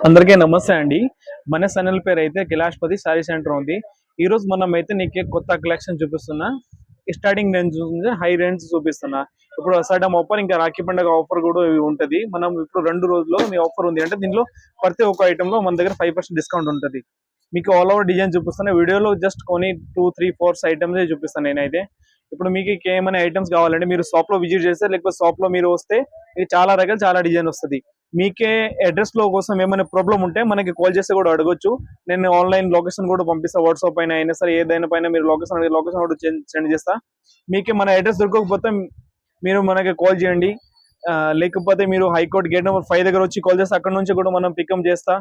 అందరికీ నమస్తే అండి. మన ఛానల్ పేరు అయితే కైలాష్పతి సారీ సెంటర్ ఉంది. ఈ రోజు మనం అయితే నీకు కొత్త కలెక్షన్ చూపిస్తున్నా. స్టార్టింగ్ రేంజ్ నుంచి హై రేంజ్ చూపిస్తున్నా. ఇప్పుడు సడన్ ఆఫర్ ఇంకా రాఖీ పండుగ ఆఫర్ కూడా ఉంటది. మనం ఇప్పుడు 2 రోజుల్లో మీ ఆఫర్ ఉంది అంటే దీనిలో ప్రతి ఒక్క ఐటమ్ లో మన దగ్గర 5% డిస్కౌంట్ ఉంటది. మీకు ఆల్ ఓవర్ డిజైన్ చూపిస్తున్నా. వీడియోలో జస్ట్ కొన్ని 2, 3, 4 ఐటమ్స్ చూపిస్తాను నేనైతే. ఇప్పుడు మీకు ఏమైనా ఐటమ్స్ కావాలంటే మీరు షాప్ లో విజిట్ చేస్తే లేకపోతే షాప్ లో మీరు వస్తే మీకు చాలా రకాల చాలా డిజైన్ వస్తుంది. మీకే అడ్రస్ లో కోసం ఏమైనా ప్రాబ్లం ఉంటే మనకి కాల్ చేస్తే కూడా అడగొచ్చు. నేను ఆన్లైన్ లొకేషన్ కూడా పంపిస్తా. వాట్సాప్ పైన అయినా సరే ఏదైనా పైన మీరు లొకేషన్ కూడా సెండ్ చేస్తా. మీకే మన అడ్రస్ దొరకకపోతే మీరు మనకి కాల్ చేయండి. లేకపోతే మీరు హైకోర్టు గేట్ నెంబర్ 5 దగ్గర వచ్చి కాల్ చేస్తే అక్కడ నుంచి కూడా మనం పికప్ చేస్తా.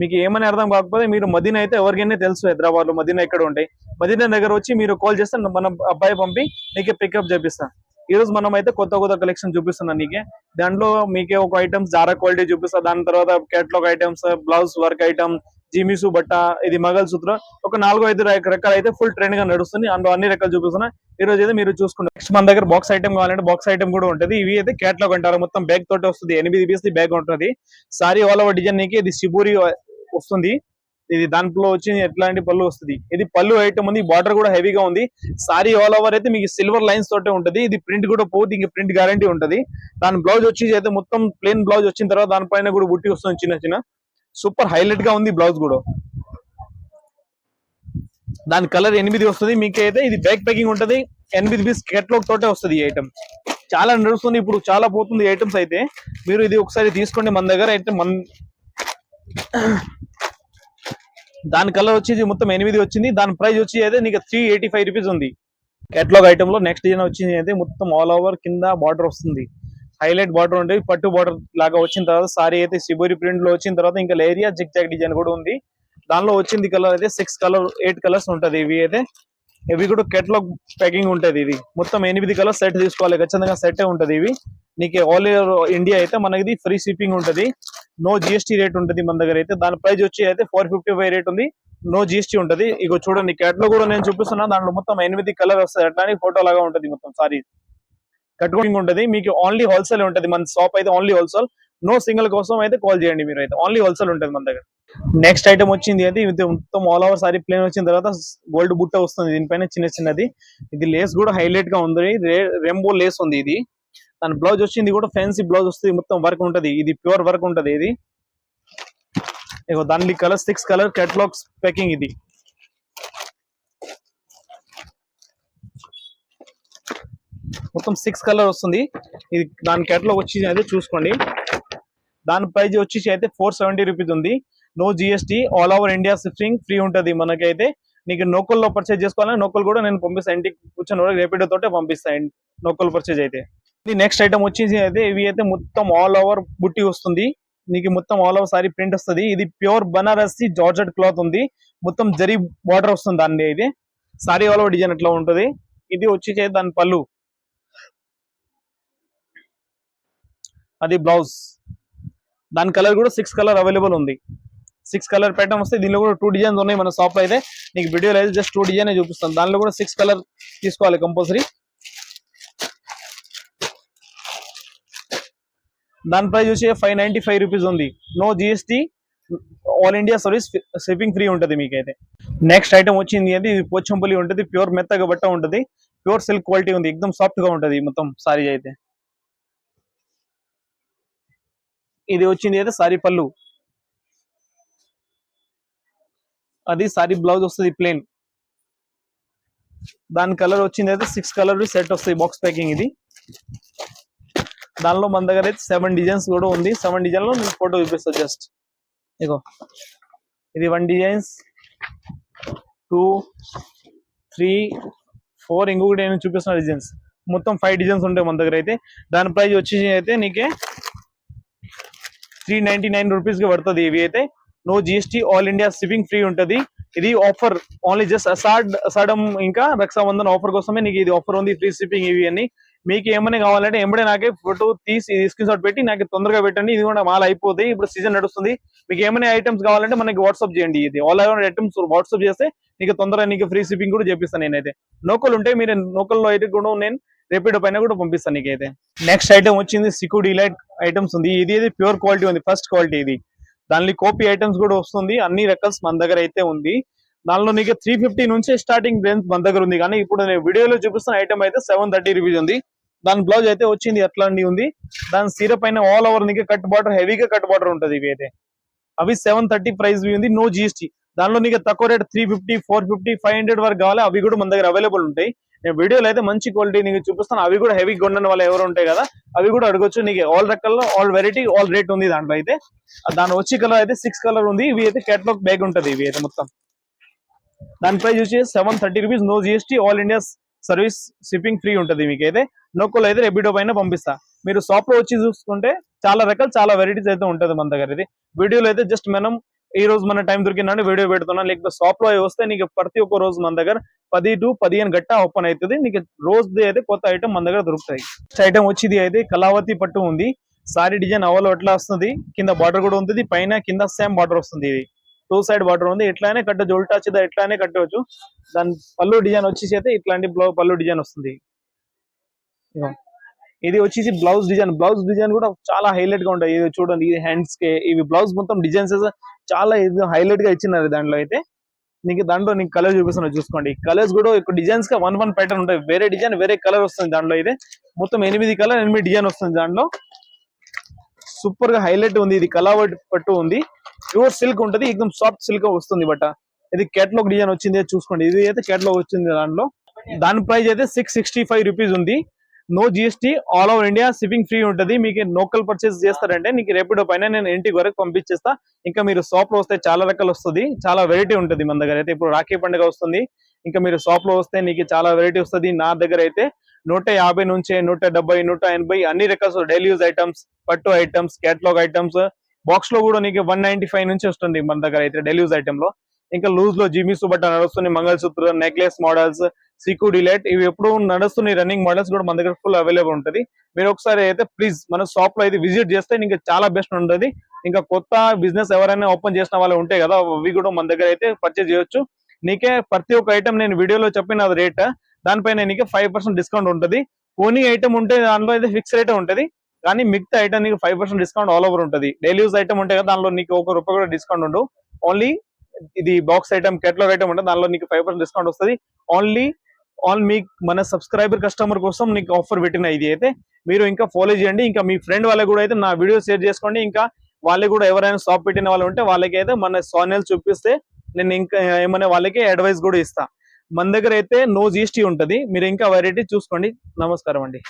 మీకు ఏమైనా అర్థం కాకపోతే మీరు మదీనా అయితే ఎవరికైనా తెలుసు, హైదరాబాద్ లో మదీనా ఎక్కడ ఉంటాయి. మదీనా దగ్గర వచ్చి మీరు కాల్ చేస్తే మనం అబ్బాయి పంపి నీకే పికప్ చేపిస్తా. ఈ రోజు మనం అయితే కొత్త కొత్త కలెక్షన్ చూపిస్తున్నాను నీకే. దాంట్లో మీకే ఒక ఐటమ్స్ జారా క్వాలిటీ చూపిస్తా. దాని తర్వాత catalogue items, blouse work item, జిమిసు బట్ట, ఇది మగల్ సూత్ర, ఒక 4-5 రకాలు అయితే ఫుల్ ట్రెండ్ గా నడుస్తుంది. అందులో అన్ని రకాలు చూపిస్తున్నా. ఈ రోజు అయితే మీరు చూసుకుంటారు. నెక్స్ట్ మన దగ్గర బాక్స్ ఐటమ్ కావాలంటే బాక్స్ ఐటమ్ కూడా ఉంటుంది. ఇవి అయితే కేటలాగ్ అంటారు. మొత్తం బ్యాగ్ తోటి వస్తుంది. 8 పీస్ బ్యాగ్ ఉంటుంది. సారీ ఆల్ ఓవర్ డిజైన్ నీకి ఇది శిబూరి వస్తుంది. ఇది దాంట్లో వచ్చి ఎట్లాంటి పళ్ళు వస్తుంది. ఇది పళ్ళు ఐటమ్ ఉంది. బార్డర్ కూడా హెవీగా ఉంది. సారీ ఆల్ ఓవర్ అయితే మీకు సిల్వర్ లైన్స్ తోటే ఉంటది. ఇది ప్రింట్ కూడా పోతే ఇంక ప్రింట్ గ్యారంటీ ఉంటది. దాని బ్లౌజ్ వచ్చి అయితే మొత్తం ప్లేన్ బ్లౌజ్ వచ్చిన తర్వాత దానిపైన కూడా బుట్టి వస్తుంది చిన్న చిన్న. సూపర్ హైలైట్ గా ఉంది బ్లౌజ్ కూడా. దాని కలర్ 8 వస్తుంది. మీకైతే ఇది బ్యాక్ ప్యాకింగ్ ఉంటది. 8 పీస్ కేటలాగ్ తోటే వస్తుంది ఈ ఐటమ్. చాలా నడుస్తుంది ఇప్పుడు, చాలా పోతుంది ఐటమ్స్ అయితే. మీరు ఇది ఒకసారి తీసుకోండి మన దగ్గర అయితే. దాని కలర్ వచ్చి మొత్తం 8 వచ్చింది. దాని ప్రైస్ వచ్చి అయితే నీకు 385 రూపీస్ ఉంది. కేటలాగ్ ఐటమ్ లో నెక్స్ట్ డిజైన్ వచ్చింది అయితే మొత్తం ఆల్ ఓవర్ కింద బార్డర్ వస్తుంది. హైలైట్ బార్డర్ ఉంటుంది. పట్టు బార్డర్ లాగా వచ్చిన తర్వాత సారీ అయితే శిబోరి ప్రింట్ లో వచ్చిన తర్వాత ఇంకా లేరియా జిగ్ జాగ్ డిజైన్ కూడా ఉంది. దానిలో వచ్చింది కలర్ అయితే 8 కలర్స్ ఉంటది. ఇవి కూడా కేటలాగ్ ప్యాకింగ్ ఉంటది. ఇది మొత్తం 8 కలర్స్ సెట్ తీసుకోవాలి. ఖచ్చితంగా సెట్ ఉంటది. ఇవి నీకు ఆల్ ఓవర్ ఇండియా అయితే మనకి ఫ్రీ షిప్పింగ్ ఉంటది. నో జిఎస్టీ రేట్ ఉంటుంది మన దగ్గర అయితే. దాని ప్రైస్ వచ్చి అయితే 455 రేట్ ఉంది. నో జిఎస్టీ ఉంటది. ఇగో చూడండి కేటలాగ్ కూడా నేను చూపిస్తున్నా. దాంట్లో మొత్తం 8 కలర్ వస్తాయి. అట్లానే ఫోటో లాగా ఉంటది మొత్తం సారీ కట్టుకోవడం ఉంటది. మీకు ఓన్లీ హోల్సేల్ ఉంటది. మన షాప్ అయితే ఓన్లీ హోల్సేల్. నో సింగిల్ కోసం అయితే కాల్ చేయండి. మీరు అయితే ఓన్లీ హోల్సేల్ ఉంటది మన దగ్గర. నెక్స్ట్ ఐటమ్ వచ్చింది అయితే ఇది మొత్తం ఆల్ ఓవర్ సారీ ప్లేన్ వచ్చిన తర్వాత గోల్డ్ బుట్ట వస్తుంది. దీనిపైన చిన్న చిన్నది. ఇది లేస్ కూడా హైలైట్ గా ఉంది. రెయిన్బో లేస్ ఉంది ఇది. దాని బ్లౌజ్ వచ్చింది కూడా ఫ్యాన్సీ బ్లౌజ్ వస్తుంది. మొత్తం వర్క్ ఉంటది. ఇది ప్యూర్ వర్క్ ఉంటది. ఇది దాని కలర్ 6 కలర్ కేటలాగ్స్ ప్యాకింగ్. ఇది మొత్తం 6 కలర్ వస్తుంది. ఇది దాని కేటలాగ్ వచ్చి అయితే చూసుకోండి. దాని ప్రైజ్ వచ్చేసి అయితే 470 రూపీస్ ఉంది. No GST. All over India shipping free ఉంటది మనకైతే. నీకు నోకల్లో పర్చేజ్ చేసుకోవాలని నోకల్ కూడా నేను పంపిస్తాను. ఇంటికి కూర్చొని కూడా రేపిడో తోటే పంపిస్తాను నోకల్ పర్చేజ్ అయితే. నెక్స్ట్ ఐటమ్ వచ్చేసి అయితే ఇవి అయితే మొత్తం ఆల్ ఓవర్ బుట్టి వస్తుంది. నీకు మొత్తం ఆల్ ఓవర్ సారీ ప్రింట్ వస్తుంది. ఇది ప్యూర్ బనారసి జార్జెట్ క్లాత్ ఉంది. మొత్తం జరీ బార్డర్ వస్తుంది. దాన్ని ఇది సారీ ఆల్ ఓవర్ డిజైన్ ఎట్లా ఉంటది. ఇది వచ్చి దాని పళ్ళు, అది బ్లౌజ్. దాని కలర్ కూడా 6 కలర్ అవైలబుల్ ఉంది. 6 కలర్ ప్యాటర్న్ వస్తే దీనిలో కూడా 2 డిజైన్స్ ఉన్నాయి మన షాప్ లో అయితే. నీకు వీడియోలో అయితే జస్ట్ 2 డిజైన్ చూపిస్తాను. దానిలో కూడా 6 కలర్ తీసుకోవాలి కంపల్సరీ. దాని ప్రైస్ వచ్చి 595 రూపీస్ ఉంది. No GST. All India service shipping free ఉంటది మీకైతే. నెక్స్ట్ ఐటమ్ వచ్చింది అంటే ఇది పోచంపల్లి ఉంటది. ప్యూర్ మెత్తగా బట్ట ఉంటది. ప్యూర్ సిల్క్ క్వాలిటీ ఉంది. ఎక్దమ్ సాఫ్ట్ గా ఉంటది మొత్తం సారీ అయితే. ఇది వచ్చింది అయితే సారీ పళ్ళు, అది సారీ బ్లౌజ్ వస్తుంది ప్లేన్. దాని కలర్ వచ్చింది అయితే 6 కలర్ సెట్ వస్తాయి బాక్స్ ప్యాకింగ్. ఇది దానిలో మన దగ్గర అయితే 7 డిజైన్స్ కూడా ఉంది. 7 డిజైన్ లో నేను ఫోటో చూపిస్తా జస్ట్. ఇగో ఇది 1 డిజైన్స్, 2, 3, 4, ఇంకొకటి నేను చూపిస్తున్న డిజైన్స్. మొత్తం 5 డిజైన్స్ ఉంటాయి మన దగ్గర అయితే. దాని ప్రైస్ వచ్చి అయితే నీకే 399 రూపీస్ కి పడుతుంది. ఇవి అయితే no GST. All India shipping free ఉంటది. ఇది ఆఫర్ ఓన్లీ జస్ట్ అసాడం ఇంకా రక్షాబంధన్ ఆఫర్ కోసమే నీకు ఇది ఆఫర్ ఉంది. ఫ్రీ షిప్పింగ్ ఇవి అన్ని. మీకు ఏమైనా కావాలంటే ఎంబడే నాకే ఫోటో తీసి స్క్రీన్ షాట్ పెట్టి నాకు తొందరగా పెట్టండి. ఇది కూడా మాల్ అయిపోతాయి. ఇప్పుడు సీజన్ నడుస్తుంది. మీకు ఏమైనా ఐటమ్స్ కావాలంటే మనకి వాట్సాప్ చేయండి. ఇది ఆల్ ఓవర్ ఐటమ్స్ వాట్సాప్ చేస్తే నీకు తొందరగా నీకు ఫ్రీ షిప్పింగ్ కూడా చేపిస్తాను నేనైతే. లోకల్ ఉంటే మీరు లోకల్లో అయితే కూడా నేను రేపిడో పైన కూడా పంపిస్తాను నీకైతే. నెక్స్ట్ ఐటమ్ వచ్చింది సిక్కు డిలైట్ ఐటమ్స్ ఉంది. ఇది ప్యూర్ క్వాలిటీ ఉంది. ఫస్ట్ క్వాలిటీ ఇది దానిలో కాపీ ఐటమ్స్ కూడా వస్తుంది, అన్ని రకాల్స్ మన దగ్గర అయితే ఉంది. దానిలో నీకు 350 నుంచి స్టార్టింగ్ రేంజ్ మన దగ్గర ఉంది, కానీ ఇప్పుడు నేను వీడియోలో చూపిస్తున్న ఐటమ్ అయితే 730 రూపీస్ ఉంది. దాని బ్లౌజ్ అయితే వచ్చింది అట్లాంటి ఉంది. దాని సీర పైన ఆల్ ఓవర్ నీకు కట్ బార్డర్, హెవీగా కట్ బార్డర్ ఉంటుంది. ఇవి అయితే అవి 730 ప్రైస్ ఉంది, నో జిఎస్టీ. దానిలో నీకు తక్కువ రేట్ 350, 450, 500 వరకు కావాలి, అవి కూడా మన దగ్గర అవైలబుల్ ఉంటాయి. నేను వీడియోలో అయితే మంచి క్వాలిటీ నీకు చూపిస్తాను. అవి కూడా హెవీ కొన్న వాళ్ళు ఎవరు ఉంటాయి కదా, అవి కూడా అడగొచ్చు. నీకు ఆల్ రకాల్లో ఆల్ వెరైటీ ఆల్ రేట్ ఉంది దాంట్లో అయితే. దాని వచ్చి కలర్ అయితే 6 కలర్ ఉంది. ఇవి అయితే కేటలాగ్ బ్యాగ్ ఉంటుంది. ఇవి అయితే మొత్తం దాని ప్రైస్ వచ్చి 730 rupees, no GST, all India service, shipping free ఉంటుంది. మీకైతే నోకోలో అయితే రెబిడో పైన పంపిస్తా. మీరు షాప్ లో వచ్చి చూసుకుంటే చాలా రకాలు చాలా వెరైటీస్ అయితే ఉంటుంది మన దగ్గర. ఇది వీడియోలో అయితే జస్ట్ మనం ఈ రోజు మన టైం దొరికిందంటే వీడియో పెడుతున్నాను. లేకపోతే షాప్ లో వస్తే నీకు ప్రతి ఒక్క రోజు మన దగ్గర 10 to 15 గంట ఓపెన్ అవుతుంది. నీకు రోజు అయితే కొత్త ఐటమ్ మన దగ్గర దొరుకుతాయి. నెక్స్ట్ ఐటమ్ వచ్చేది అయితే కళావతి పట్టు ఉంది. సారీ డిజైన్ అవలో ఎట్లా వస్తుంది, కింద బార్డర్ కూడా ఉంటుంది, పైన కింద సేమ్ బార్డర్ వస్తుంది. ఇది 2 సైడ్ బార్డర్ ఉంది. ఎట్లానే కట్టవచ్చు, ఉల్టా చిదా ఎట్లానే కట్టవచ్చు. దాని పళ్ళు డిజైన్ వచ్చేసి అయితే ఇట్లాంటి పళ్ళు డిజైన్ వస్తుంది. ఇది వచ్చేసి బ్లౌజ్ డిజైన్ కూడా చాలా హైలైట్ గా ఉంటాయి. ఇది చూడండి, ఇది హ్యాండ్స్ కి ఇవి బ్లౌజ్ మొత్తం డిజైన్స్ చాలా హైలైట్ గా ఇచ్చినారు. దాంట్లో అయితే దాంట్లో నీకు కలర్ చూపిస్తున్నా, చూసుకోండి. కలర్స్ కూడా ఇక్కడ డిజైన్స్ గా 1 ప్యాటర్న్ ఉంటాయి. వేరే డిజైన్ వేరే కలర్ వస్తుంది. దాంట్లో అయితే మొత్తం 8 కలర్ 8 డిజైన్ వస్తుంది. దాంట్లో సూపర్ గా హైలైట్ ఉంది. ఇది కళావతి పట్టు ఉంది, ప్యూర్ సిల్క్ ఉంటది, ఎక్దమ్ సాఫ్ట్ సిల్క్ వస్తుంది బట్ట. ఇది కేటలాగ్ డిజైన్ వచ్చింది, చూసుకోండి. ఇది అయితే కేటలాగ్ వచ్చింది. దాని ప్రైస్ అయితే 665 రూపీస్ ఉంది, no GST, all over India shipping free ఉంటుంది. మీకు లోకల్ పర్చేస్ చేస్తారంటే నీకు రేపిడో పైన నేను ఇంటికి వరకు పంపించేస్తా. ఇంకా మీరు షాప్ లో వస్తే చాలా రకాలు వస్తుంది, చాలా వెరైటీ ఉంటుంది మన దగ్గర అయితే. ఇప్పుడు రాఖీ పండుగ వస్తుంది, ఇంకా మీరు షాప్ లో వస్తే నీకు చాలా వెరైటీ వస్తుంది. నా దగ్గర అయితే 150 నుంచి 170, 180 అన్ని రకాల డైలీ యూజ్ ఐటమ్స్, పట్టు ఐటమ్స్, కేటలాగ్ ఐటమ్స్, బాక్స్ లో కూడా నీకు 195 నుంచి వస్తుంది మన దగ్గర అయితే డైలీ యూజ్ ఐటమ్ లో. ఇంకా లూజ్ లో జిమిసు బట్ట నడుస్తుంది, మంగళసూత్ర, నెక్లెస్ మోడల్స్, సికు డిలైట్, ఇవి ఎప్పుడు నడుస్తున్నాయి. రన్నింగ్ మోడల్స్ కూడా మన దగ్గర ఫుల్ అవైలబుల్ ఉంటుంది. మీరు ఒకసారి అయితే ప్లీజ్ మన షాప్ లో అయితే విజిట్ చేస్తే ఇంకా చాలా బెస్ట్ ఉంటుంది. ఇంకా కొత్త బిజినెస్ ఎవరైనా ఓపెన్ చేసిన వాళ్ళు ఉంటాయి కదా, అవి కూడా మన దగ్గర అయితే పర్చేజ్ చేయొచ్చు. నీకే ప్రతి ఒక్క ఐటమ్ నేను వీడియోలో చెప్పిన రేట్, దానిపైన నీకు 5% డిస్కౌంట్ ఉంటుంది. కొన్ని ఐటమ్ ఉంటే దానిలో అయితే ఫిక్స్ రేట్ ఉంటుంది, కానీ మిగతా ఐటమ్ నీకు 5% డిస్కౌంట్ ఆల్ ఓవర్ ఉంటుంది. డైలీ యూజ్ ఐటమ్ ఉంటాయి కదా, దానిలో నీకు ₹1 కూడా డిస్కౌంట్ ఉండవు. ఓన్లీ ఇది బాక్స్ ఐటమ్, కేటలాగ్ ఐటమ్ ఉంటుంది, దానిలో నీకు 5% డిస్కౌంట్ వస్తుంది. ఓన్లీ మీ మన సబ్స్క్రైబర్ కస్టమర్ కోసం నీకు ఆఫర్ పెట్టిన ఇది అయితే మీరు ఇంకా ఫాలో చేయండి. ఇంకా మీ ఫ్రెండ్ వాళ్ళకి కూడా అయితే నా వీడియో షేర్ చేసుకోండి. ఇంకా వాళ్ళకి కూడా ఎవరైనా షాప్ పెట్టిన వాళ్ళు ఉంటే వాళ్ళకి అయితే మన ఛానల్ చూపిస్తే నేను ఇంకా ఏమైనా వాళ్ళకి అడ్వైస్ కూడా ఇస్తా. మన దగ్గర అయితే నో జిఎస్టీ ఉంటుంది. మీరు ఇంకా వెరైటీ చూసుకోండి. నమస్కారం అండి.